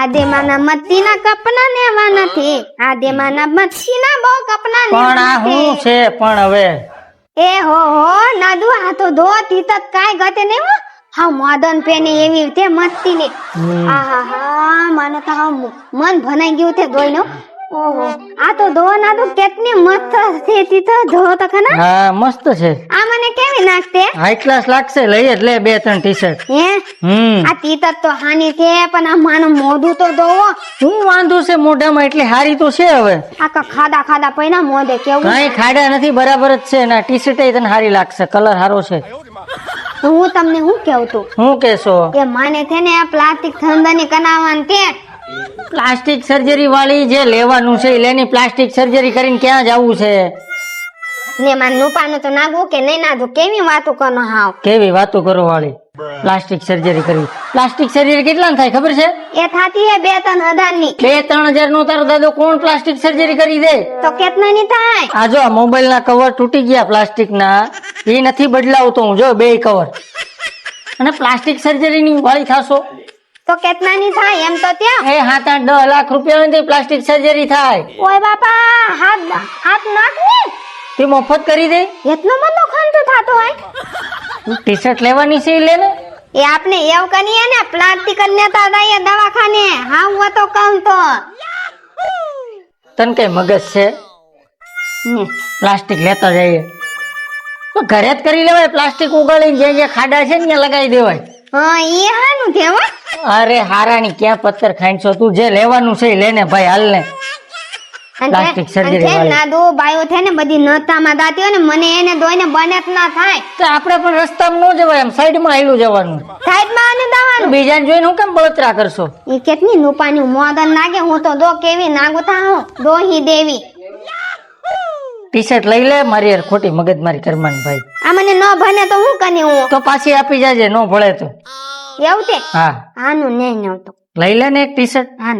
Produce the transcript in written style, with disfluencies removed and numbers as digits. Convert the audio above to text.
આદેમાના મચ્છીના કપના નેવા નથી, આદેમાના મચ્છીના બહુ કપના પણ આ હું છે પણ હવે એ હો નાદુ આ તો ધો તીત કાઈ ગતે ને હા મોદન પેને એવી તે મસ્તી ને આહા મને તો મન ભનાઈ ગયું તે જોઈને ઓહો આ તો ધો નાદુ કેટલી મસ્ત છે તીત ધો તો ખના હા મસ્ત છે આ મને કેવી નાખતે હાઈ ક્લાસ લાગશે લઈ જ લે 2-3 ટી-શર્ટ હે આ તીત તો હાની છે પણ આ માનું મોઢું તો ધોવો હું વાંધો છે મોઢામાં એટલી હારી તો છે હવે આ ખાડા ખાડા પૈના મોઢે કેવું કઈ ખાડા નથી બરાબર જ છે ના ટી-શર્ટ તને હારી લાગશે કલર હારો છે હું તમને હું કેવું તું હું કેશો એ માને છે ને આ પ્લાસ્ટિક ધંધાની કનાવવાનું તે પ્લાસ્ટિક સર્જરી વાળી જે લેવાનું છે લેની પ્લાસ્ટિક સર્જરી કરીને ક્યાં જવું છે ને માર નુપાનું તો નાગવું કે નહીં નાગવું કેવી વાતો કરનો હાવ કેવી વાતો કરો વાળી પ્લાસ્ટિક સર્જરી કરવી પ્લાસ્ટિક સર્જરી કેટલા થાય ખબર છે એ થાતી હે 2-3 હજાર ની 2-3 હજાર નો તારો દાદો કોણ પ્લાસ્ટિક સર્જરી કરી દે તો કેટલા ની થાય આ જો મોબાઈલ ના કવર તૂટી ગયા પ્લાસ્ટિક ના એ નથી બદલાવતો હું જો 2 કવર અને પ્લાસ્ટિક સર્જરી ની વાળી થાશો તો કેટલા ની થાય એમ તો ત્યાં એ 7-8-10 લાખ રૂપિયા ની પ્લાસ્ટિક સર્જરી થાય ઓય બાપા હાથ નાખ ને તે મફત કરી દે એટલો બધો ખર્ચ થાતો હોય ટી-શર્ટ લેવાની છે ઈ લે ને એ આપણે એવું કરીએ ને પ્લાસ્ટિક જ લેતા જઈએ દવાખાને હા હું તો કહું તો તને કઈ મગજ છે પ્લાસ્ટિક લેતા જઈએ તો ઘરે જ કરી લેવાય પ્લાસ્ટિક ઉગાડીને જે ખાડા છે ને ત્યાં લગાવી દેવાય હા ઈ હાનું છે હો અરે હારાની ક્યાં પથ્થર ખાઈશો તું જે લેવાનું છે ઈ લેને ભાઈ હાલ ને પ્લાસ્ટિક સર્જરી વાળી નાદુ બાયો છે ને બધી નતામાં દાતી હોય ને મને એને દોઈને બને જ ના થાય તો આપણે પણ રસ્તામાં ન જવાય એમ સાઈડમાં આયલું જવાનું સાઈડમાં આને દવાનું બીજાને જોઈને હું કેમ બળતરા કરશો ઈ કેટલી નુપાની મોદન નાગે હું તો દો કેવી નાગુ થાઉં દોહી દેવી ટી-શર્ટ લઈ લે મારી યાર ખોટી મગજમારી કરવાની ભાઈ આ મને ન ભણે તો હું કની હું તો પાછી આપી જાજે ન ભળે તો એવું તે હા આનું નહીં નહોતું લઈ લે ને એક ટી-શર્ટ હા